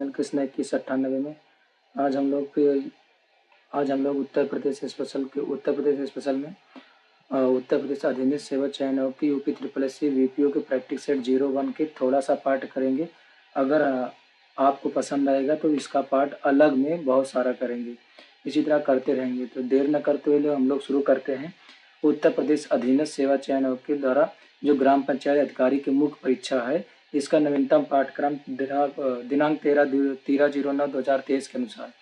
Channel Krishna 2198 में आज हम लोग आज हम लोग उत्तर प्रदेश स्पेशल में उत्तर प्रदेश अधीनस्थ सेवा चयन आयोग की UP triple S C VPO के प्रैक्टिस सेट 01 के थोड़ा सा पार्ट करेंगे। अगर आपको पसंद आएगा तो इसका पार्ट अलग में बहुत सारा करेंगे, इसी तरह करते रहेंगे। तो देर न करते हुए हम लोग शुरू करते हैं। उत्तर प्रदेश अधीनस्थ सेवा चयन आयोग के द्वारा जो ग्राम पंचायत अधिकारी की मुख्य परीक्षा है, इसका नवीनतम पाठ्यक्रम दिनांक 13/09/2023 के अनुसार।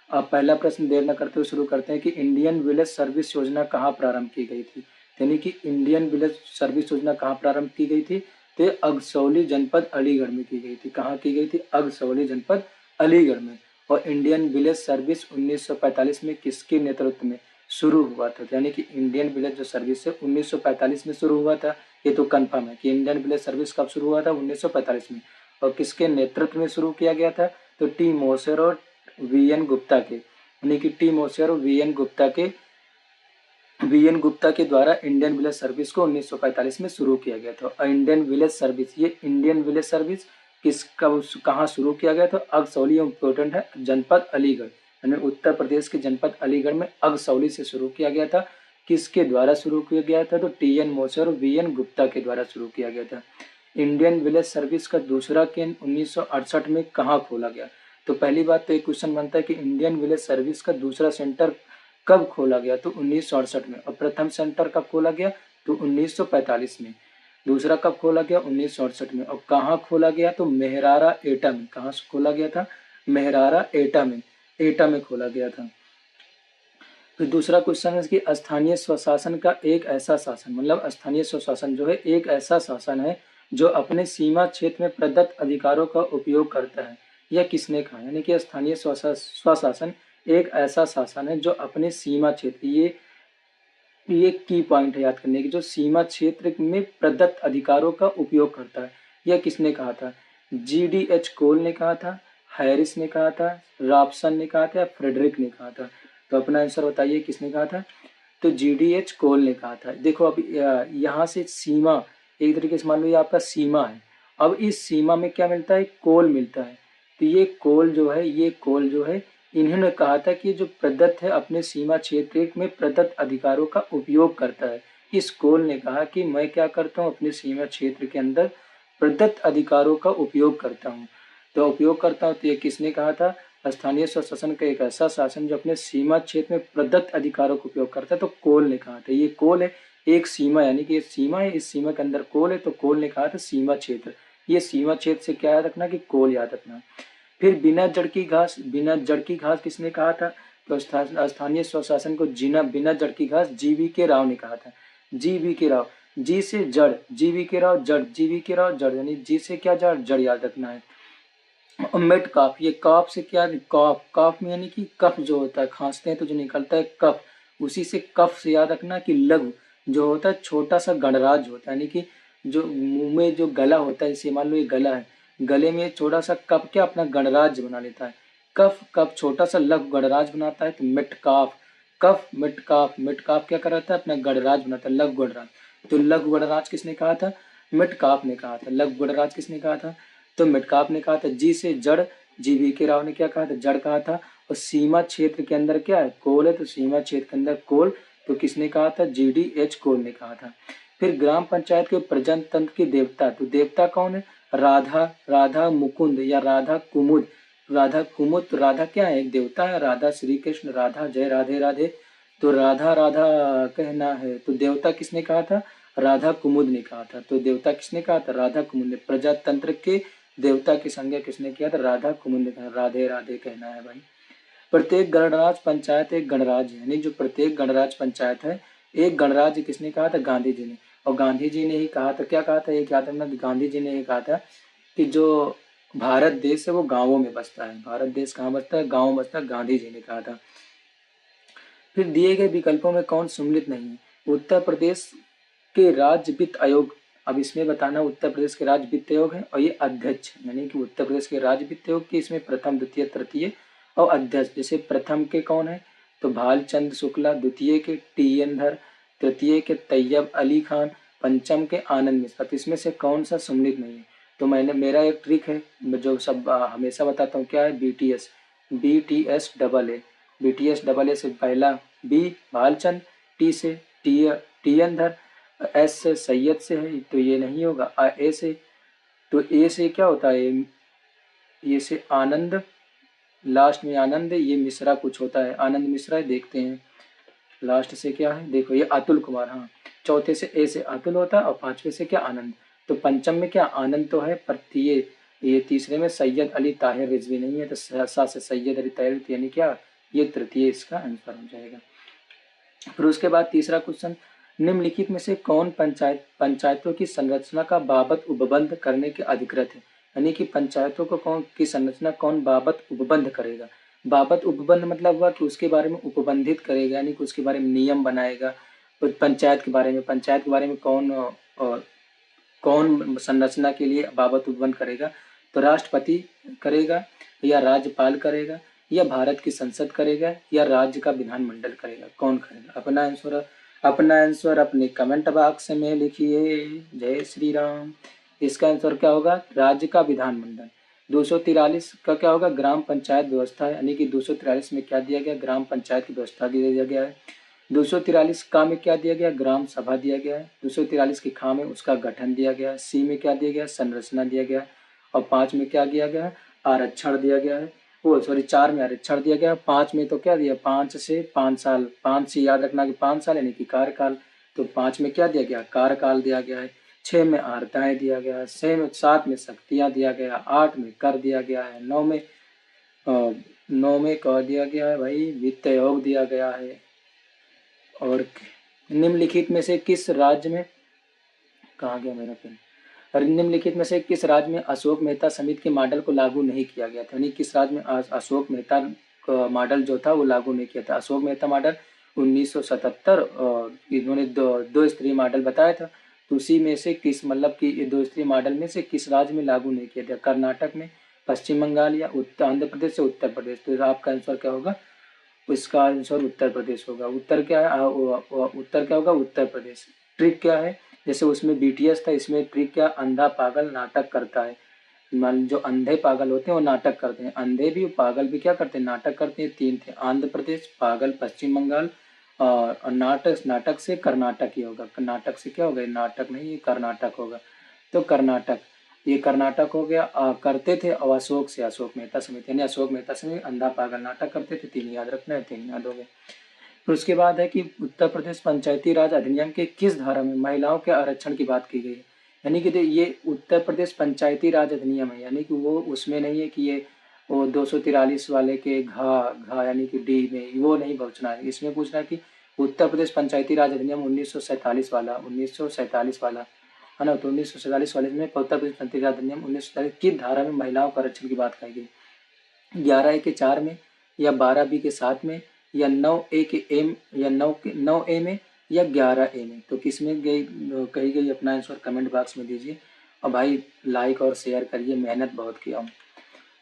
अब पहला प्रश्न देर न करते हुए शुरू करते हैं कि इंडियन विलेज सर्विस योजना कहाँ प्रारंभ की गई थी। यानी कि इंडियन विलेज सर्विस योजना कहाँ प्रारंभ की गई थी, तो अगसौली जनपद अलीगढ़ में की गई थी। कहाँ की गई थी? अगसौली जनपद अलीगढ़ में। और इंडियन विलेज सर्विस 1945 में किसके नेतृत्व में शुरू हुआ था? यानी कि इंडियन विलेज जो सर्विस है 1945 में शुरू हुआ था। ये तो कंफर्म है कि इंडियन विलेज सर्विस कब शुरू हुआ था? 1945 में। और किसके नेतृत्व में शुरू किया गया था? तो टी मोसेर और वीएन गुप्ता के, यानी कि टी मोसेर और वीएन गुप्ता के द्वारा इंडियन विलेज सर्विस को 1945 में शुरू किया गया था। इंडियन विलेज सर्विस, ये इंडियन विलेज सर्विस कहाँ शुरू किया गया था? अगसौली, इम्पोर्टेंट है, जनपद अलीगढ़, यानी उत्तर प्रदेश के जनपद अलीगढ़ में अगसौली से शुरू किया गया था। किसके द्वारा शुरू किया गया था? तो टी एन मोसेर और वी एन गुप्ता के द्वारा शुरू किया गया था। इंडियन विलेज सर्विस का दूसरा केंद्र 1968 में कहाँ खोला गया? तो पहली बात तो एक क्वेश्चन बनता है कि इंडियन विलेज सर्विस का दूसरा सेंटर कब खोला गया? तो 1968 में। और प्रथम सेंटर कब खोला गया? तो 1945 में। दूसरा कब खोला गया? 1968 में। और कहाँ खोला गया? तो मेहरारा एटा में। कहाँ से खोला गया था? मेहरारा एटा में खोला गया था। फिर दूसरा क्वेश्चन है कि स्थानीय स्वशासन का एक ऐसा शासन, मतलब स्थानीय स्वशासन जो है एक ऐसा शासन है जो अपने सीमा क्षेत्र में प्रदत्त अधिकारों का उपयोग करता है। यह किसने कहा? यानी कि स्थानीय स्वशासन एक ऐसा शासन है जो अपने सीमा क्षेत्र, ये की पॉइंट है याद करने की, जो सीमा क्षेत्र में प्रदत्त अधिकारों का उपयोग करता है। यह किसने कहा था? GDH कोल ने कहा था, हैरिस ने कहा था, रॉबसन ने कहा था या फ्रेडरिक ने कहा था? तो अपना आंसर बताइए किसने कहा था? तो GDH कोल ने कहा था। देखो अब यहाँ से सीमा, एक तरीके से मान लो ये आपका सीमा है। अब इस सीमा में क्या मिलता है? कोल मिलता है। तो ये कोल जो है इन्होंने कहा था कि जो प्रदत्त है अपने सीमा क्षेत्र में प्रदत्त अधिकारों का उपयोग करता है। इस कोल ने कहा कि मैं क्या करता हूँ, अपने सीमा क्षेत्र के अंदर प्रदत्त अधिकारों का उपयोग करता हूँ। तो उपयोग करता हूँ, तो ये किसने कहा था? स्थानीय स्वशासन का एक ऐसा शासन जो अपने सीमा क्षेत्र में प्रदत्त अधिकारों का उपयोग करता है, तो कोल ने कहा था। ये कोल है, एक सीमा, यानी कि सीमा है, इस सीमा के अंदर कोल है, तो कोल ने कहा था सीमा क्षेत्र। ये सीमा क्षेत्र से क्या याद रखना कि कोल याद रखना। फिर बिना जड़ की घास किसने कहा था? तो स्थानीय स्वशासन को बिना जड़ की घास GV के राव ने कहा था। GV के राव, जी से जड़, GV के राव जड़, GV के राव जड़, यानी जी से क्या जड़? जड़ याद रखना है। मेट काफ, ये काफ से क्या? काफ में यानी कि कफ जो होता है, खांसते हैं तो जो निकलता है कफ, उसी से कफ से याद रखना कि लघु जो होता है छोटा सा गणराज होता है, यानी कि जो मुंह में जो गला होता है, जैसे मान लो ये गला है, गले में छोटा सा कफ क्या अपना गणराज बना लेता है। कफ छोटा सा लघु गणराज बनाता है, तो मेटकाफ, कफ मेटकाफ क्या कराता है? अपना गणराज बनाता है, लघु गणराज। तो लघु गणराज किसने कहा था? मेटकाफ ने कहा था। लघु गणराज किसने कहा था? तो मेटकाफ ने कहा था। जी से जड़, GV के राव ने क्या कहा था? जड़ कहा था। और सीमा क्षेत्र के अंदर क्या है? कोल है, तो सीमा क्षेत्र के अंदर कोल, तो किसने कहा था? GDH कोल ने कहा था। फिर ग्राम पंचायत के प्रजन तंत्र के देवता, तो देवता कौन है? राधा मुकुंद या राधा कुमुद। तो राधा क्या है? एक देवता है। राधा श्री कृष्ण, राधा जय राधे राधे, तो राधा राधा कहना है, तो देवता किसने कहा था? राधा कुमुद ने कहा था। तो देवता किसने कहा था? राधा कुमुद ने। प्रजातंत्र के देवता की संज्ञा किसने किया था? राधा कुमुद ने कहा। राधे राधे कहना है भाई। प्रत्येक गणराज्य पंचायत एक गणराज्य है, यानी जो प्रत्येक गणराज्य पंचायत है एक गणराज्य, किसने कहा था? गांधी जी ने। और गांधी जी ने ही कहा था, क्या कहा था? एक याद रखना, गांधी जी ने ही कहा था कि जो भारत देश है वो गांवों में बसता है। भारत देश कहाँ बसता है? गाँव बसता है, गांधी जी ने कहा था। फिर दिए गए विकल्पों में कौन सम्मिलित नहीं है? उत्तर प्रदेश के राज्य वित्त आयोग, अब इसमें बताना उत्तर प्रदेश के राज्य वित्त आयोग है और ये अध्यक्ष, यानी कि उत्तर प्रदेश के राज्य वित्त आयोग के इसमें प्रथम, द्वितीय, तृतीय और अध्यक्ष। जैसे प्रथम के कौन है? तो भालचंद्र शुक्ला, द्वितीय के TN धर, तृतीय के तैयब अली खान, पंचम के आनंद मिश्रा। तो इसमें से कौन सा सम्मिलित नहीं है? तो मैंने मेरा एक ट्रिक है जो सब हमेशा बताता हूँ, क्या है, BTS, BTS डबल ए, BTS डबल ए से पहला बी भालचंद, टी से टी अंधर, एस से सैयद से है तो ये नहीं होगा, ए से, तो ए से क्या होता है, ये से आनंद, लास्ट में आनंद है, ये मिश्रा कुछ होता है, आनंद मिश्रा है, देखते हैं लास्ट से क्या है, देखो ये अतुल कुमार, हाँ, चौथे से ए से अतुल होता है और पांचवे से क्या, आनंद। तो पंचम में क्या, आनंद तो है, पर ये तीसरे में सैयद अली ताहिर रिजवी नहीं है, तो सा से सैयद अली ताहिर, यानी क्या, ये तृतीय इसका आंसर हो जाएगा। फिर उसके बाद तीसरा क्वेश्चन, निम्नलिखित में से कौन पंचायतों की संरचना का बाबत उपबंध करने के अधिकृत है, यानी कि पंचायतों को कौन की संरचना कौन बाबत उपबंध करेगा। बाबत उपबंध मतलब हुआ कि उसके बारे में उपबंधित करेगा, यानी कि उसके बारे में नियम बनाएगा, पंचायत के बारे में कौन संरचना के लिए बाबत उपबंध करेगा, तो राष्ट्रपति करेगा, या राज्यपाल करेगा, या भारत की संसद करेगा, या राज्य का विधानमंडल करेगा, कौन करेगा। अपना आंसर अपने कमेंट बॉक्स में लिखिए। जय श्री राम। इसका आंसर क्या होगा, राज्य का विधानमंडल। 243 का क्या होगा, ग्राम पंचायत व्यवस्था, यानी कि 243 में क्या दिया गया, ग्राम पंचायत की व्यवस्था दिया गया है। 243 का में क्या दिया गया, ग्राम सभा दिया गया है। 243 की खा में उसका गठन दिया गया है। सी में क्या दिया गया, संरचना दिया गया है। और 5 में क्या दिया गया है, आरक्षण दिया गया है। वो सॉरी 4 में आरक्षण दिया गया है। 5 में तो क्या दिया, 5 से 5 साल, 5 से याद रखना कि 5 साल यानी कि कार्यकाल, तो 5 में क्या दिया गया, कार्यकाल दिया गया है। 6 में आर्ताएं दिया गया है। 7 में शक्तियाँ दिया गया, 8 में कर दिया गया है। 9 में कह दिया गया है भाई वित्त आयोग दिया गया है। और निम्नलिखित में से किस राज्य में, कहाँ गया मेरा पेन, और निम्नलिखित में से किस राज्य में अशोक मेहता समिति के मॉडल को लागू नहीं किया गया था, यानी किस राज्य में अशोक मेहता का मॉडल जो था वो लागू नहीं किया था। अशोक मेहता मॉडल 1977, इन्होंने दो स्तरीय मॉडल बताया था, तो उसी में से किस, मतलब कि ये 2 स्तरीय मॉडल में से किस राज्य में लागू नहीं किया था, कर्नाटक में, पश्चिम बंगाल, या आंध्र प्रदेश या उत्तर प्रदेश। तो आपका आंसर क्या होगा, इसका आंसर उत्तर प्रदेश होगा। उत्तर क्या है, उत्तर क्या होगा, उत्तर प्रदेश। ट्रिक क्या है, जैसे उसमें BTS था, इसमें ट्रिक क्या, अंधा पागल नाटक करता है। मान जो अंधे पागल होते हैं वो नाटक करते हैं, अंधे भी पागल भी क्या करते हैं, नाटक करते हैं। 3 थे, आंध्र प्रदेश, पागल पश्चिम बंगाल, और नाटक से कर्नाटक ही होगा। कर्नाटक से क्या होगा, नाटक नहीं, ये कर्नाटक होगा। तो कर्नाटक, ये कर्नाटक हो गया। करते थे और अशोक से अशोक मेहता समिति, यानी अशोक मेहता समिति अंधा पागल नाटक करते थे। 3 याद रखना है, 3 याद हो गए। फिर उसके बाद है कि उत्तर प्रदेश पंचायती राज अधिनियम के किस धारा में महिलाओं के आरक्षण की बात की गई है, यानी कि ये उत्तर प्रदेश पंचायती राज अधिनियम है, यानी कि वो उसमें नहीं है कि ये वो 243 वाले के घा घा यानी कि डी में, वो नहीं पूछना है। इसमें पूछना है कि उत्तर प्रदेश पंचायती राज अधिनियम 1947 वाला, 1947 वाला है ना, तो 1947 वाले में उत्तर प्रदेश पंचायती राज अधिनियम 1947 की धारा में महिलाओं के आरक्षण की बात कही गई। 11A के 4 में, या 12B के 7 में, या 9A के एम, या 9A में, या 11A में, तो किस में गई कही गई, अपना आंसर कमेंट बॉक्स में दीजिए। और भाई लाइक और शेयर करिए, मेहनत बहुत किया हूँ।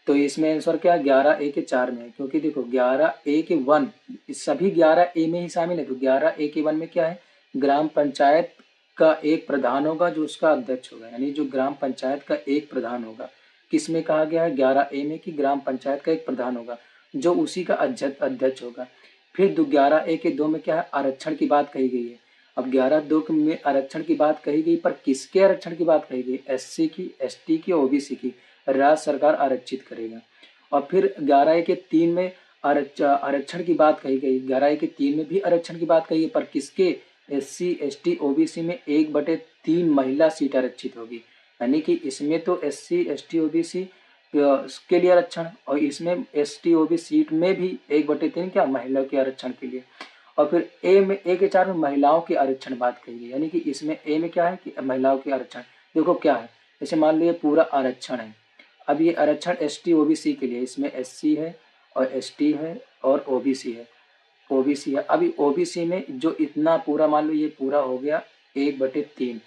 तो इसमें आंसर क्या, 11A के 4 में है, क्योंकि देखो 11A के 1 सभी 11A में ही शामिल है। तो 11A के 1 में क्या है, ग्राम पंचायत का एक प्रधान होगा जो उसका अध्यक्ष होगा, यानी जो ग्राम पंचायत का एक प्रधान होगा। किसमें कहा गया है, 11A में, कि ग्राम पंचायत का एक प्रधान होगा जो उसी का अध्यक्ष होगा। फिर 11A के 2 में क्या है, आरक्षण की बात कही गई है। अब 11(2) में आरक्षण की बात कही गई, पर किसके आरक्षण की बात कही गई, SC की, ST की, OBC की, राज्य सरकार आरक्षित करेगा। और फिर 11A के 3 में आरक्षण की बात कही गई, 11A के 3 में भी आरक्षण की बात कही गई, पर किसके, SC ST OBC में 1/3 महिला सीट आरक्षित होगी, यानी कि इसमें तो SC ST OBC के लिए आरक्षण, और इसमें ST OBC सीट में भी 1/3 क्या, महिलाओं के आरक्षण के लिए। और फिर A के 4 में महिलाओं के आरक्षण बात कही गई, यानी कि इसमें A में क्या है कि महिलाओं के आरक्षण। देखो क्या है, जैसे मान लीजिए पूरा आरक्षण है, अब ये आरक्षण ST OBC के लिए, इसमें SC है और ST है और OBC है, OBC है। अभी OBC में जो इतना पूरा मान लो ये पूरा हो गया 1/3,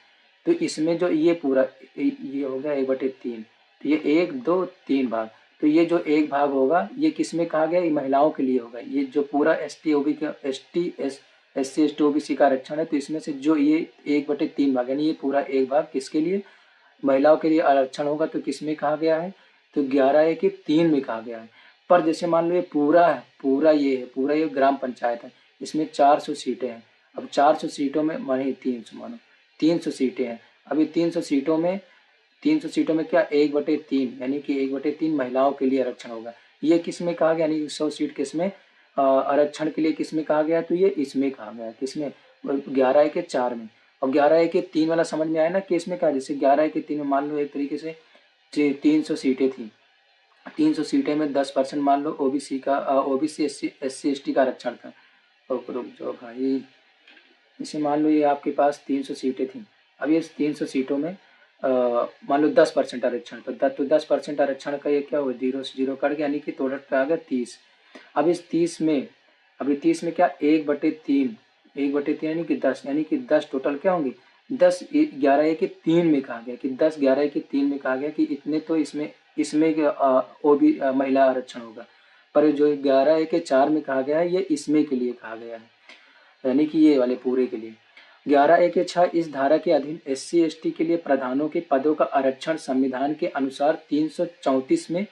तो इसमें जो ये पूरा ये हो गया 1/3, तो ये 1 2 3 भाग, तो ये जो एक भाग होगा ये किस में कहा गया, ये महिलाओं के लिए होगा। ये जो पूरा SC ST OBC का आरक्षण है, तो इसमें से जो ये 1/3 भाग, यानी ये पूरा एक भाग किसके लिए, महिलाओं के लिए आरक्षण होगा तो किसमें कहा गया है, तो 11A के 3 में कहा गया है। पर जैसे मान लो ये पूरा है, पूरा ये ग्राम पंचायत है, इसमें 400 सीटें हैं। अब 400 सीटों में माने 300, मानो 300 सीटें हैं। अभी 300 सीटों में क्या 1/3 यानी कि 1/3 महिलाओं के लिए आरक्षण होगा। ये किस में कहा गया, यानी 100 सीट किसमें आरक्षण के लिए किसमें कहा गया, तो ये इसमें कहा गया, किसमें 11A के 4 में। और 11A के 3 वाला समझ में आया ना कि इसमें क्या, जैसे 11A के 3 में मान लो एक तरीके से 300 सीटें थी, 300 सीटें में 10% मान लो ओबीसी का ओबीसी एससी एसटी का आरक्षण था। रुक जाओ भाई, जैसे मान लो ये आपके पास 300 सीटें थी। अब ये 300 सीटों में मान लो 10% आरक्षण, तो 10% आरक्षण का ये क्या हुआ, 0 से 0 कट गया, यानी कि टोटल पे आ गया 30। अब इस 30 में, अभी 30 में क्या 1/3, 1/3 यानी कि 10 टोटल क्या होंगे, 10 11A के 3 में कहा गया कि 10 11A के 3 में कहा गया कि इतने तो इसमें इसमें ओबी महिला आरक्षण होगा। पर जो 11A के 4 में कहा गया है ये इसमें के लिए कहा गया है, यानी कि ये वाले पूरे के लिए। 11A के 6 इस धारा के अधीन एससी एसटी के लिए प्रधानों के पदों का आरक्षण संविधान के अनुसार 334 में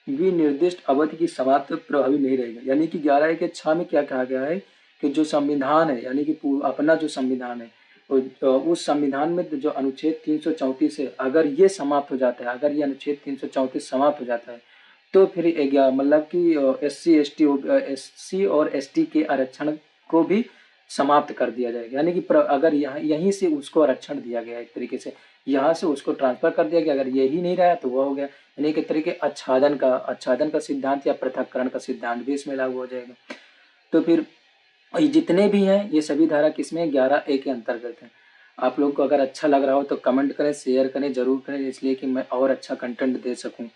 विनिर्दिष्ट अवधि की समाप्त प्रभावी नहीं रहेगा। यानी कि 11A के 6 में क्या कहा गया है कि जो संविधान है, यानी कि अपना जो संविधान है, उस संविधान में जो अनुच्छेद 334 है, अगर ये समाप्त हो जाता है, अगर ये अनुच्छेद 334 समाप्त हो जाता है, तो फिर मतलब कि एससी और एसटी के आरक्षण को भी समाप्त कर दिया जाएगा। यानी कि अगर यहाँ यहीं से उसको आरक्षण दिया गया, एक तरीके से यहाँ से उसको ट्रांसफर कर दिया गया, अगर यही नहीं रहा तो वह हो गया, यानी कि एक तरीके आच्छादन का सिद्धांत या पृथक्करण का सिद्धांत भी इसमें लागू हो जाएगा। तो फिर ये जितने भी हैं ये सभी धारा किसमें 11A के अंतर्गत है। आप लोग को अगर अच्छा लग रहा हो तो कमेंट करें, शेयर करें, जरूर करें, इसलिए कि मैं और अच्छा कंटेंट दे सकूं।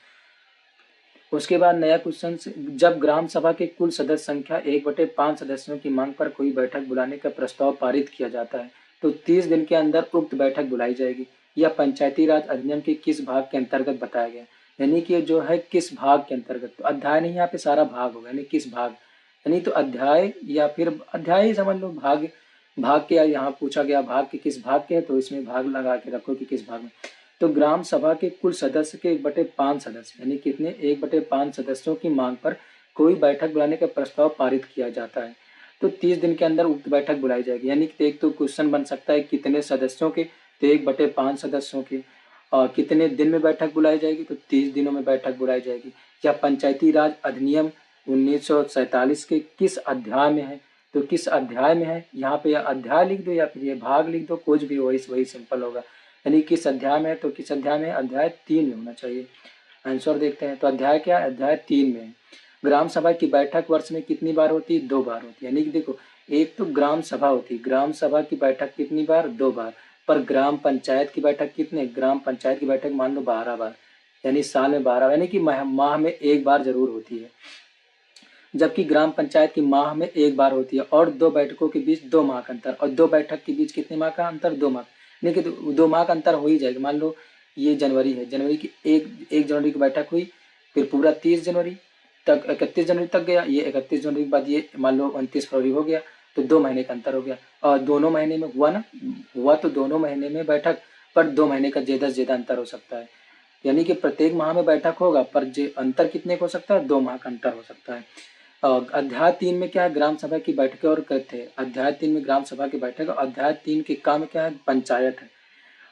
उसके बाद नया क्वेश्चन, जब ग्राम सभा के कुल सदस्य संख्या 1/5 सदस्यों की मांग पर कोई बैठक बुलाने का प्रस्ताव पारित किया जाता है तो 30 दिन के अंदर उक्त बैठक बुलाई जाएगी। यह पंचायती राज अधिनियम के किस भाग के अंतर्गत बताया गया, यानी कि जो है किस भाग के अंतर्गत, तो अध्याय नहीं, यहाँ पे सारा भाग होगा, यानी किस भाग, यानी तो अध्याय या फिर अध्याय ही समझ लो, भाग भाग के यहाँ पूछा गया भाग के किस भाग के है, तो इसमें भाग लगा के रखो कि किस भाग में। तो ग्राम सभा के कुल सदस्य के 1/5 सदस्य, यानी कितने 1/5 सदस्यों की मांग पर कोई बैठक बुलाने का प्रस्ताव पारित किया जाता है तो 30 दिन के अंदर उक्त बैठक बुलाई जाएगी। यानी कि एक तो क्वेश्चन बन सकता है कितने सदस्यों के, तो 1/5 सदस्यों के, और कितने दिन में बैठक बुलाई जाएगी, तो 30 दिनों में बैठक बुलाई जाएगी। या पंचायती राज अधिनियम 1947 के किस अध्याय में है, तो किस अध्याय में है, यहाँ पे अध्याय लिख दो या फिर ये भाग लिख दो, कुछ भी वही सिंपल होगा। यानी किस अध्याय में है, तो किस अध्याय में, अध्याय 3 में होना चाहिए। आंसर देखते हैं, तो अध्याय क्या है, अध्याय 3 में। ग्राम सभा की बैठक वर्ष में कितनी बार होती है, 2 बार होती है। यानी कि देखो, एक तो ग्राम सभा होती है, ग्राम सभा की बैठक कितनी बार, 2 बार। पर ग्राम पंचायत की बैठक कितने, ग्राम पंचायत की बैठक मान लो 12 बार, यानी साल में 12, यानी कि माह में 1 बार जरूर होती है। जबकि ग्राम पंचायत की माह में 1 बार होती है और 2 बैठकों के बीच 2 माह का अंतर, और 2 बैठक के बीच कितने माह का अंतर, 2 माह। लेकिन 2 माह का अंतर हो ही जाएगा। मान लो ये जनवरी है, जनवरी की 1 जनवरी की बैठक हुई, फिर पूरा 30 जनवरी तक, 31 जनवरी तक गया, ये 31 जनवरी के बाद ये मान लो 29 फरवरी हो गया, तो 2 महीने का अंतर हो गया। और दोनों महीने में हुआ ना, हुआ तो दोनों महीने में बैठक, पर 2 महीने का ज्यादा से ज्यादा अंतर हो सकता है। यानी कि प्रत्येक माह में बैठक होगा, पर जो अंतर कितने का हो सकता है, 2 माह का अंतर हो सकता है। अध्याय 3 में क्या है, ग्राम सभा की बैठकें और कृत्य है। अध्याय 3 में ग्राम सभा की बैठक, अध्याय 3 के काम क्या है, पंचायत है।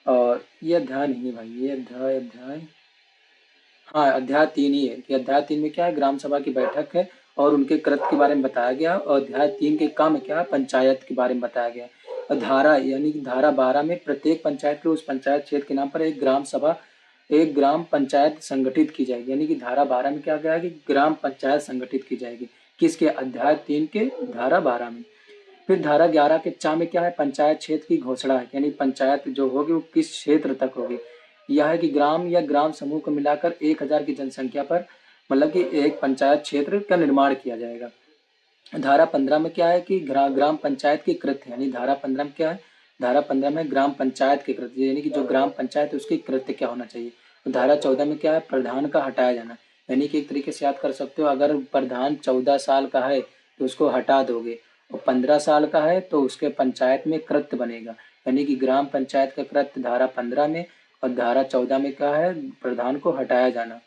और ये अध्याय नहीं है भाई, ये अध्याय हाँ अध्याय 3 ही है कि अध्याय 3 में क्या है, ग्राम सभा की बैठक है और उनके कृत्य के बारे में बताया गया। और अध्याय 3 के काम क्या है, पंचायत के बारे में बताया गया। और धारा यानी कि धारा 12 में प्रत्येक पंचायत के उस पंचायत क्षेत्र के नाम पर एक ग्राम पंचायत संगठित की जाएगी। यानी कि धारा 12 में क्या गया है कि ग्राम पंचायत संगठित की जाएगी, किसके, अध्याय 3 के धारा 12 में। फिर धारा 11 के 4 में क्या है, पंचायत क्षेत्र की घोषणा है, यानी पंचायत जो होगी वो किस क्षेत्र तक होगी। यह है कि ग्राम या ग्राम समूह को मिलाकर 1000 की जनसंख्या पर मतलब कि एक पंचायत क्षेत्र का निर्माण किया जाएगा। धारा 15 में क्या है कि ग्राम पंचायत की कृत्य, यानी धारा 15 में क्या है, धारा 15 में ग्राम पंचायत के कृत्य, यानी कि जो ग्राम पंचायत है उसकी कृत्य क्या होना चाहिए। तो धारा 14 में क्या है, प्रधान का हटाया जाना, यानी कि एक तरीके से याद कर सकते हो, अगर प्रधान 14 साल का है तो उसको हटा दोगे, और 15 साल का है तो उसके पंचायत में कृत्य बनेगा। यानी कि ग्राम पंचायत का कृत्य धारा 15 में और धारा 14 में क्या है, प्रधान को हटाया जाना।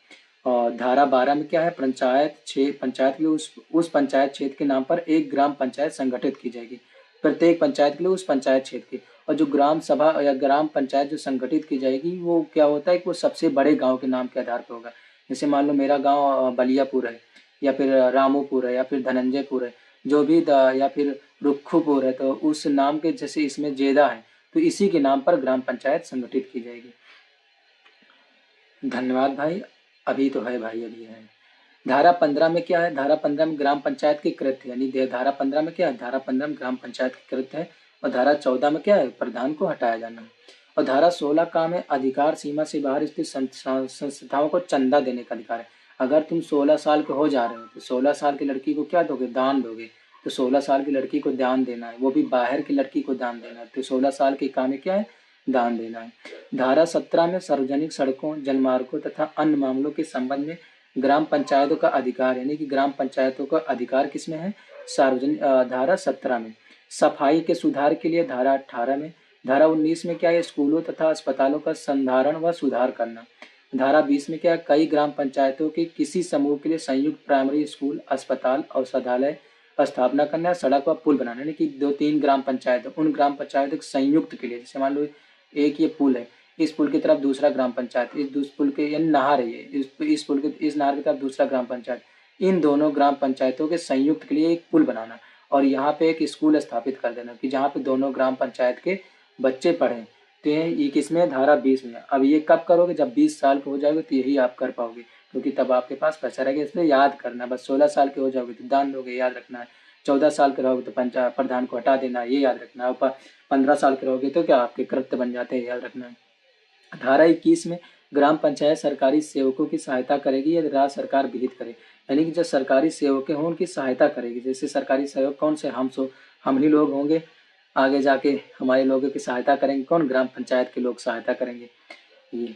और धारा 12 में क्या है, पंचायत के लिए उस पंचायत क्षेत्र के नाम पर एक ग्राम पंचायत संगठित की जाएगी, प्रत्येक पंचायत के लिए उस पंचायत क्षेत्र की। और जो ग्राम सभा या ग्राम पंचायत जो संगठित की जाएगी वो क्या होता है कि वो सबसे बड़े गांव के नाम के आधार पर होगा। जैसे मान लो मेरा गांव बलियापुर है, या फिर रामोपुर है, या फिर धनंजयपुर है, जो भी या फिर रुखुपुर है, तो उस नाम के जैसे इसमें जेदा है तो इसी के नाम पर ग्राम पंचायत संगठित की जाएगी। धन्यवाद भाई। अभी तो है भाई, अभी है। धारा 15 में क्या है, धारा 15 में ग्राम पंचायत के कृत्य, यानी धारा 15 में क्या है, धारा 15 में ग्राम पंचायत के कृत्य है। और धारा 14 में क्या है, प्रधान को हटाया जाना है। और धारा 16 का में अधिकार सीमा से बाहर स्थित संस्थाओं को चंदा देने का अधिकार है। अगर तुम 16 साल के हो जा रहे हो तो 16 साल की लड़की को क्या दोगे, दान दोगे। तो 16 साल की लड़की को दान देना है, वो भी बाहर की लड़की को दान देना है। तो 16 साल की काम में क्या है, दान देना है। धारा 17 में सार्वजनिक सड़कों, जलमार्गों तथा अन्य मामलों के संबंध में ग्राम पंचायतों का अधिकार, यानी कि ग्राम पंचायतों का अधिकार किसमें है, सार्वजनिक धारा 17 में। सफाई के सुधार के लिए धारा 18 में। धारा 19 में क्या है, स्कूलों तथा अस्पतालों का संधारण व सुधार करना। धारा 20 में क्या है, कई ग्राम पंचायतों के किसी समूह के लिए संयुक्त प्राइमरी स्कूल, अस्पताल, औषधालय स्थापना करना, सड़क व पुल बनाना, यानी कि 2-3 ग्राम पंचायत, उन ग्राम पंचायतों के संयुक्त के लिए, जैसे मान लो एक ये पुल है, इस पुल की तरफ दूसरा ग्राम पंचायत, इस पुल के यानी नहर है ये, इस पुल के इस नहर की तरफ दूसरा ग्राम पंचायत, इन दोनों ग्राम पंचायतों के संयुक्त के लिए एक पुल बनाना और यहाँ पे एक स्कूल स्थापित कर देना कि जहाँ पे दोनों ग्राम पंचायत के बच्चे पढ़ें। तो ये किसमें, धारा 20 में। अब ये कब करोगे, जब 20 साल के हो जाओगे तो यही आप कर पाओगे, क्योंकि तब आपके पास पैसा रहेगा। इसलिए याद करना, बस 16 साल के हो जाओगे तो दान दोगे, याद रखना है। 14 साल के रहोगे तो प्रधान को हटा देना, ये याद रखना है। 15 साल के रहोगे तो क्या आपके कृत्य बन जाते हैं, याद रखना है। धारा 21 में ग्राम पंचायत सरकारी सेवकों की सहायता करेगी यदि राज्य सरकार विहित करे, यानी कि जो सरकारी सेवक हों उनकी सहायता करेगी। जैसे सरकारी सेवक कौन से, हम ही लोग होंगे, आगे जाके हमारे लोगों की सहायता करेंगे कौन, ग्राम पंचायत के लोग सहायता करेंगे। ये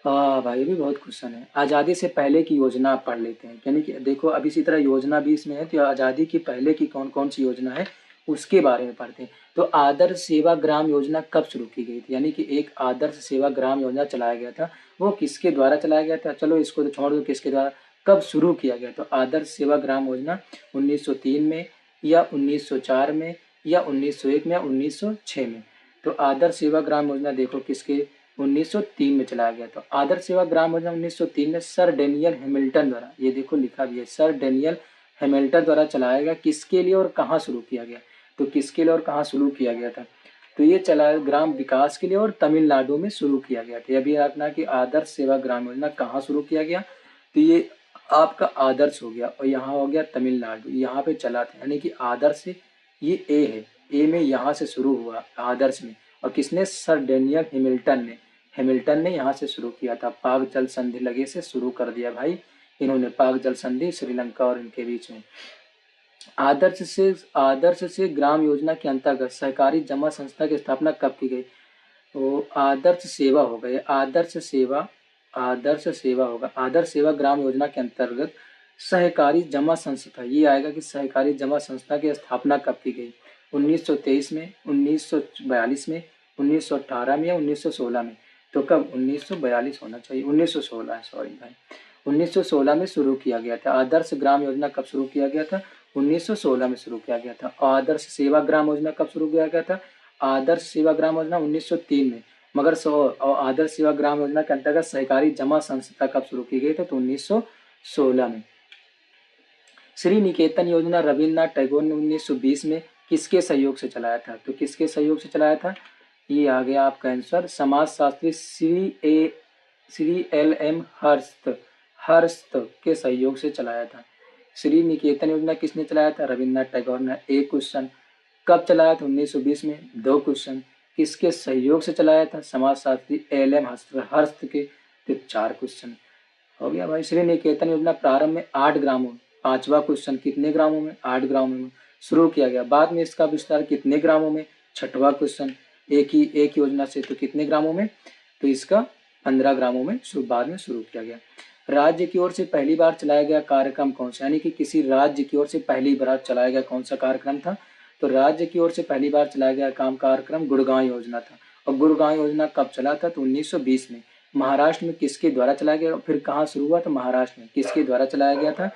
भाई, ये भी बहुत क्वेश्चन है। आज़ादी से पहले की योजना आप पढ़ लेते हैं, यानी कि देखो अब इसी तरह योजना भी इसमें है, तो आज़ादी की पहले की कौन कौन सी योजना है उसके बारे में पढ़ते हैं। तो आदर्श सेवा ग्राम योजना कब शुरू की गई थी, यानी कि एक आदर्श सेवा ग्राम योजना चलाया गया था, वो किसके द्वारा चलाया गया था, चलो इसको तो छोड़ दो, किसके द्वारा, कब शुरू किया गया। तो आदर्श सेवा ग्राम योजना 1903 में, या 1904 में, या 1901 में, या 1906 में। तो आदर्श सेवा ग्राम योजना देखो किसके, 1903 में चलाया गया। तो आदर्श सेवा ग्राम योजना 1903 में सर डेनियल हैमिल्टन द्वारा, ये देखो लिखा भी है, सर डेनियल हैमिल्टन द्वारा चलाया गया। किसके लिए और कहाँ शुरू किया गया, तो किसके लिए और कहाँ शुरू किया गया था, तो ये चला ग्राम विकास के लिए और तमिलनाडु में शुरू किया गया था। यह भी रखना कि आदर्श सेवा ग्राम योजना कहाँ शुरू किया गया, तो ये आपका आदर्श हो गया, और यहाँ हो गया तमिलनाडु, यहाँ पे चला था, यानी कि आदर्श ये ए है, ए में यहाँ से शुरू हुआ आदर्श में। और किसने, सर डेनियल हैमिल्टन ने यहाँ से शुरू किया था, पाक जल संधि लगे से शुरू कर दिया भाई इन्होंने, पाक जल संधि श्रीलंका और इनके बीच में। आदर्श से ग्राम योजना के अंतर्गत सहकारी जमा संस्था की स्थापना कब की गई, तो आदर्श सेवा हो गए, आदर्श सेवा होगा। आदर्श सेवा ग्राम योजना के अंतर्गत सहकारी जमा संस्था, ये आएगा कि सहकारी जमा संस्था की स्थापना कब की गई, 1923 में, 1942 में, 1918 में, या 1916 में। तो कब, 1942 होना चाहिए, 1916 है, सॉरी भाई, 1916 में शुरू किया गया था। आदर्श ग्राम योजना कब शुरू किया गया था, 1916 में शुरू किया गया था। आदर्श सेवा ग्राम योजना कब शुरू किया गया था, आदर्श सेवा ग्राम योजना 1903 में, मगर और आदर्श सेवा ग्राम योजना के अंतर्गत सहकारी जमा संस्था कब शुरू की गई थी, तो 1916 में। श्री निकेतन योजना रविन्द्रनाथ टैगोर ने 1920 में किसके सहयोग से चलाया था, तो किसके सहयोग से चलाया था, ये आ गया आपका आंसर, समाज शास्त्री श्री LM हर्स्ट के सहयोग से चलाया था। श्री निकेतन योजना किसने चलाया था, रविन्द्रनाथ टैगोर ने। एक क्वेश्चन, कब चलाया था, 1920 में। 2 क्वेश्चन, किसके सहयोग से चलाया था, समाज शास्त्री LM हर्स्ट के। तो 4 क्वेश्चन हो गया भाई। श्री निकेतन योजना प्रारंभ में 8 ग्रामों, 5वां क्वेश्चन, कितने ग्रामों में, 8 ग्रामों में शुरू किया गया। बाद में इसका विस्तार कितने ग्रामों में, 6वां क्वेश्चन, एक योजना से तो कितने ग्रामों में, तो इसका 15 ग्रामों में बाद में शुरू किया गया। राज्य की ओर से पहली बार चलाया गया कार्यक्रम कौन सा, यानी कि किसी राज्य की ओर से पहली बार चलाया गया कौन सा कार्यक्रम था, तो राज्य की ओर से पहली बार चलाया गया कार्यक्रम गुड़गांव योजना था। और गुड़गांव योजना कब चला था? तो 1920 में। महाराष्ट्र में किसके द्वारा चलाया गया? फिर कहाँ शुरू हुआ? तो महाराष्ट्र में। किसके द्वारा चलाया गया था?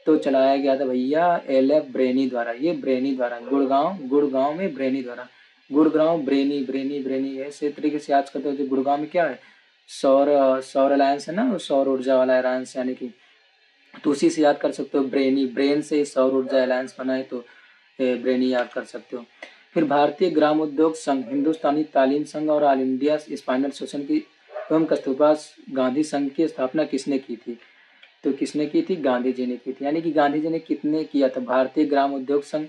तो चलाया गया था भैया एल.एफ. ब्रेनी द्वारा। ये ब्रेनी द्वारा, गुड़गांव में ब्रेनी द्वारा। गुड़गांव ब्रेनी ब्रेनी ब्रेनी ऐसे तरीके से याद करते हो। जो गुड़गांव में क्या है, सौर सौर अलायंस है ना, सौर ऊर्जा वाला अलायंस, यानी कि तो उसी से याद कर सकते हो। ब्रेनी, ब्रेन से सौर ऊर्जा अलायंस बना है, तो ब्रेनी याद कर सकते हो। फिर भारतीय ग्राम उद्योग संघ, हिंदुस्तानी तालीम संघ और ऑल इंडिया स्पाइनल एसोसिएशन की एवं कस्तूरबा गांधी संघ की स्थापना किसने की थी? तो किसने की थी? गांधी जी ने की थी। यानी कि गांधी जी ने कितने किया था? भारतीय ग्राम उद्योग संघ,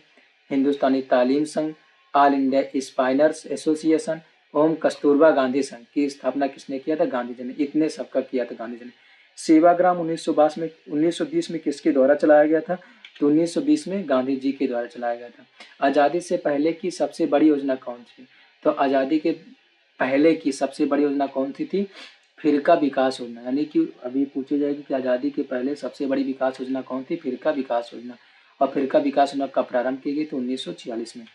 हिंदुस्तानी तालीम संघ, ऑल इंडिया स्पाइनर्स एसोसिएशन एवं कस्तूरबा गांधी संघ की स्थापना किसने किया था? गांधी जी ने। इतने सबका किया था गांधी जी ने। सेवाग्राम 1920 में किसके द्वारा चलाया गया था? तो 1920 में गांधी जी के द्वारा चलाया गया था। आज़ादी से पहले की सबसे बड़ी योजना कौन सी? तो आज़ादी के पहले की सबसे बड़ी योजना कौन सी थी? फिरका विकास योजना। यानी कि अभी पूछी जाएगी कि आज़ादी के पहले सबसे बड़ी विकास योजना कौन थी? फिरका विकास योजना। और फिरका विकास योजना कब प्रारंभ की गई? तो 1946 में।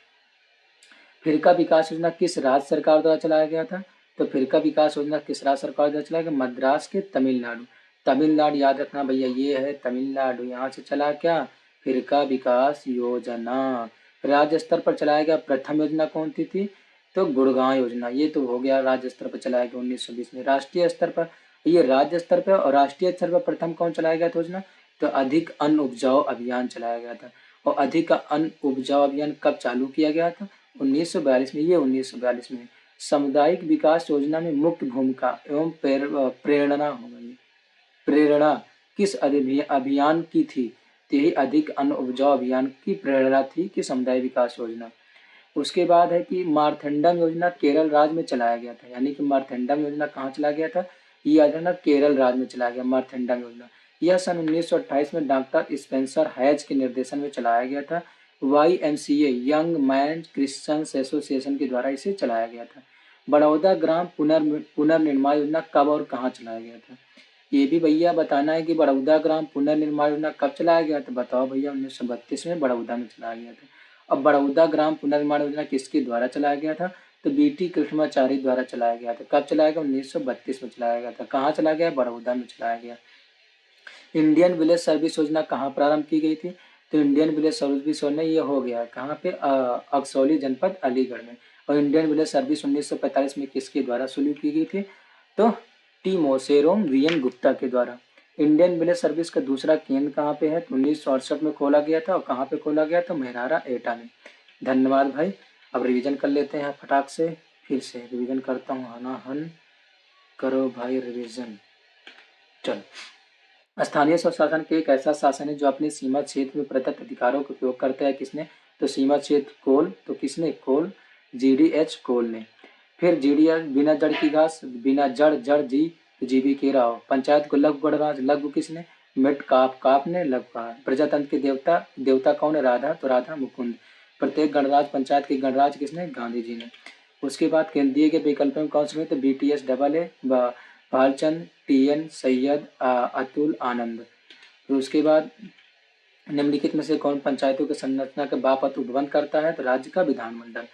फिरका विकास योजना किस राज्य सरकार द्वारा चलाया गया था? तो फिरका विकास योजना किस राज्य सरकार द्वारा चलाया गया? मद्रास के तमिलनाडु। तमिलनाडु याद रखना भैया, ये है तमिलनाडु। यहाँ से चला क्या? फिरका विकास योजना। राज्य स्तर पर चलाया गया प्रथम योजना कौन सी थी? तो गुड़गांव योजना। ये तो हो गया राज्य स्तर पर चलाया गया 1920 में। राष्ट्रीय स्तर पर, ये राज्य स्तर पर और राष्ट्रीय स्तर पर प्रथम कौन चलाया गया था योजना? तो अधिक अन्न उपजाऊ अभियान चलाया गया था। और अधिक अन्न उपजाऊ अभियान कब चालू किया गया था? 1942 में। ये 1942 में। सामुदायिक विकास योजना में मुख्य भूमिका एवं प्रेरणा हो गई, प्रेरणा किस अभियान की थी? तो यही अधिक अन्न उपजाऊ अभियान की प्रेरणा थी कि समुदाय विकास योजना। उसके बाद है कि मारथंडम योजना केरल राज्य में चलाया गया था। यानी कि मारथंडम योजना कहाँ चलाया गया था? ये याद रखना, केरल राज्य में चलाया गया मारथंडम योजना। यह सन 1928 में डॉक्टर स्पेंसर हैज के निर्देशन में चलाया गया था। YMCA young man Christians association के द्वारा इसे चलाया गया था। बड़ौदा ग्राम पुनर्निर्माण योजना कब और कहाँ चलाया गया था? ये भी भैया बताना है कि बड़ौदा ग्राम पुनर्निर्माण योजना कब चलाया गया था? बताओ भैया, 1932 में बड़ौदा में चलाया गया था। अब बड़ौदा ग्राम पुनर्निर्माण योजना किसके द्वारा चलाया गया था? तो BT कृष्णाचारी द्वारा चलाया गया था। कब चलाया गया? 1932 में चलाया गया था। कहाँ चलाया गया? बड़ौदा में चलाया गया। इंडियन विलेज सर्विस योजना कहाँ प्रारंभ की गई थी? तो इंडियन विलेज सर्विस योजना ये हो गया कहाँ पे? अक्सौली जनपद अलीगढ़ में। और इंडियन विलेज सर्विस 1945 में किसके द्वारा शुरू की गई थी? तो टी मोसेरोम VN गुप्ता के द्वारा। इंडियन विलेज सर्विस का दूसरा केंद्र कहाँ पे है? तो 1968 में खोला गया था। और कहाँ पे खोला गया था? मेहरारा एटा में। धन्यवाद भाई। अब रिवीजन कर लेते हैं फटाक से। फिर से रिवीजन करता हूँ, हना हन करो भाई रिवीजन। चलो, स्थानीय स्वशासन के एक ऐसा शासन है जो अपने सीमा क्षेत्र में प्रदत्त अधिकारों का उपयोग करता है। किसने? तो सीमा क्षेत्र कोल। तो किसने? कोल, GDH कोल ने। फिर GDH बिना जड़ की घास, बिना जड़ जड़ जी, तो GB के राव। पंचायत को लघु गणराज्य, लघु किसने? मिट काप, काप ने लघु कहा। प्रजातंत्र के देवता, देवता कौन है? राधा, तो राधा मुकुंद। प्रत्येक गणराज्य पंचायत के गणराज्य किसने? गांधी जी ने। उसके बाद केंद्रीय के विकल्प में कौन से? तो BTS double A, Bhalchand, TN Syed, Atul, Anand. तो उसके बाद निम्नलिखित में से कौन पंचायतों की संरचना के बापत उपबंध करता है? तो राज्य का विधानमंडल,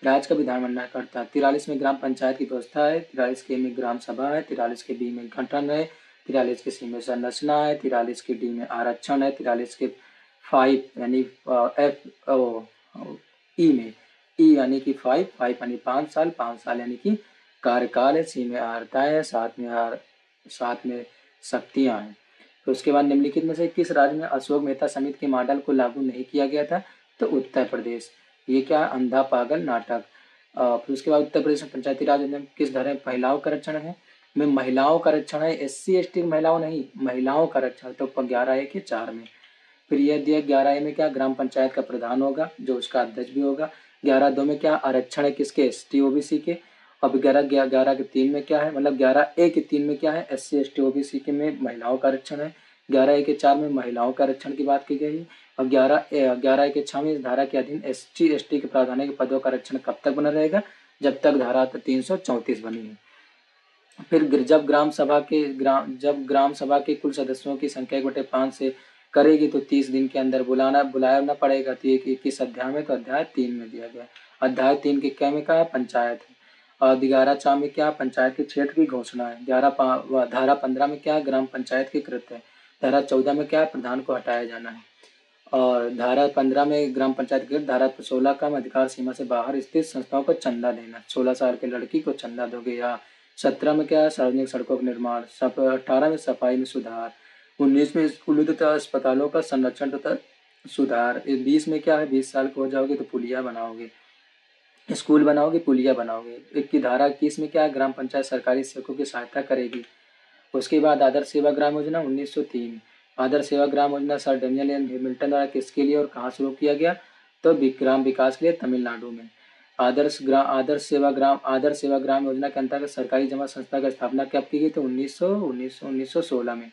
राज्य का विधानमंडल करता है। 43 में ग्राम पंचायत की व्यवस्था है, 43 के में ग्राम सभा है, 43 के B में गठन है, 43 के C में संरचना है, 43 के D में आरक्षण है, 43 के 5 यानी E में, E यानी कि 5 यानी 5 साल, 5 साल यानी कि कार्यकाल है, C में आर्ता है, साथ में शक्तियाँ हैं। तो उसके बाद निम्नलिखित में से किस राज्य में अशोक मेहता समिति के मॉडल को लागू नहीं किया गया था? तो उत्तर प्रदेश। ये क्या? अंधा पागल नाटक। फिर उसके बाद उत्तर प्रदेश में पंचायती राज में किस धारा में महिलाओं का रक्षण है? में महिलाओं का रक्षण है, SC ST महिलाओं नहीं, महिलाओं का रक्षण। तो 11(1)(4) में। फिर यह दिया 11(a) में क्या? ग्राम पंचायत का प्रधान होगा, जो उसका अध्यक्ष भी होगा। 11(2) में क्या? आरक्षण है किसके? ST OBC के। अब 11 के 3 में क्या है? मतलब 11(a) के 3 में क्या है? SC ST OBC के में महिलाओं का आरक्षण है। 11(a) के 4 में महिलाओं का आरक्षण की बात की गई है। और 11(a) के 6 में इस धारा के अधीन SC ST के प्रावधान के पदों का आरक्षण कब तक बना रहेगा? जब तक धारा 334 बनी है। फिर जब ग्राम सभा के कुल सदस्यों की संख्या 1/5 से करेगी तो 30 दिन के अंदर बुलाना पड़ेगा। तो ये किस अध्याय में? तो अध्याय 3 में दिया गया। अध्याय 3 के क्या में कहा? पंचायत है। और 11 में क्या पंचायत के क्षेत्र की घोषणा है। धारा 15 में क्या ग्राम पंचायत के कृत्य है। धारा 14 में क्या प्रधान को हटाया जाना है। और धारा 15 में ग्राम पंचायत के, धारा 16 का अधिकार सीमा से बाहर स्थित संस्थाओं को चंदा देना, 16 साल के लड़की को चंदा दोगे। या 17 में क्या है सार्वजनिक सड़कों का निर्माण। 18 में सफाई में सुधार। 19 में स्कूलों तथा अस्पतालों का संरक्षण तथा सुधार। 20 में क्या है 20 साल के हो जाओगे तो पुलिया बनाओगे, स्कूल बनाओगे, पुलिया बनाओगे। एक की धारा 21 में क्या है ग्राम पंचायत सरकारी सेवकों की सहायता करेगी। उसके बाद आदर्श सेवा ग्राम योजना 1903। आदर्श सेवा Gram Yojana sir Daniel N Hamilton द्वारा किसके लिए और कहाँ शुरू किया गया, तो ग्राम विकास के लिए तमिलनाडु में। आदर्श सेवा ग्राम योजना के अंतर्गत सरकारी जमा संस्था की स्थापना कब की गई, तो 1916 में।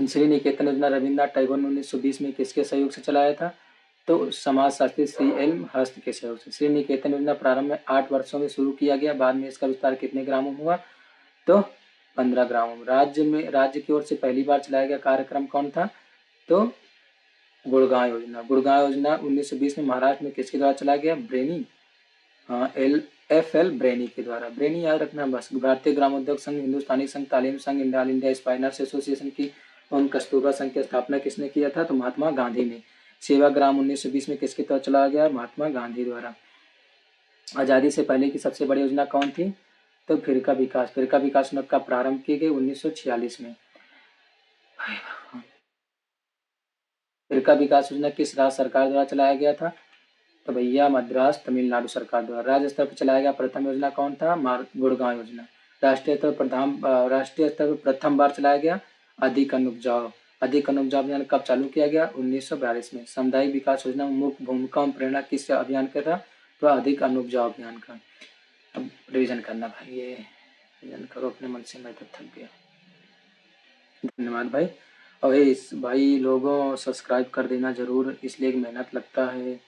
श्री निकेतन योजना रविन्द्रनाथ टैगोर ने 1920 में किसके सहयोग से चलाया था, तो समाज शास्त्री श्री एल हस्त के सहयोग से। श्री निकेतन योजना प्रारंभ में 8 वर्षों में शुरू किया गया, बाद में इसका विस्तार कितने ग्रामों में हुआ, तो 15 ग्रामों में। राज्य की ओर से पहली बार चलाया गया कार्यक्रम कौन था, तो गुड़गांव योजना। गुड़गांव योजना 1920 में महाराष्ट्र में किसके द्वारा चलाया गया, ब्रेनी, हाँ FL ब्रेनी के द्वारा। ब्रेनी याद रखना बस। भारतीय ग्रामोद्योग संघ, हिंदुस्तानी संघ, तालीम संघ, इंडिया स्पाइनर्स एसोसिएशन की एवं कस्तूरबा संघ की स्थापना किसने किया था, तो महात्मा गांधी ने। सेवा ग्राम 1920 में किसके द्वारा चलाया गया, महात्मा गांधी द्वारा। आज़ादी से पहले की सबसे बड़ी योजना कौन थी, तो फिरका विकास। फिरका विकास का प्रारंभ की गई 1946 में। फिरका विकास योजना किस राज्य सरकार द्वारा चलाया गया था, तो भैया मद्रास तमिलनाडु सरकार द्वारा। राज्य स्तर पर चलाया गया प्रथम योजना कौन था, गुड़गांव योजना। राष्ट्रीय स्तर पर प्रथम बार चलाया गया अधिक अनुपजाऊ अभियान कब चालू किया गया, 1942 में। सामुदायिक विकास योजना मुख्य भूमिका और प्रेरणा किस अभियान का था, तो अधिक अनुपजाऊ अभियान का। अब रिवीजन करना भाई, ये रिवीजन करो अपने मन से, मैं तो थक गया। धन्यवाद भाई। और इस भाई लोगों सब्सक्राइब कर देना जरूर, इसलिए मेहनत लगता है।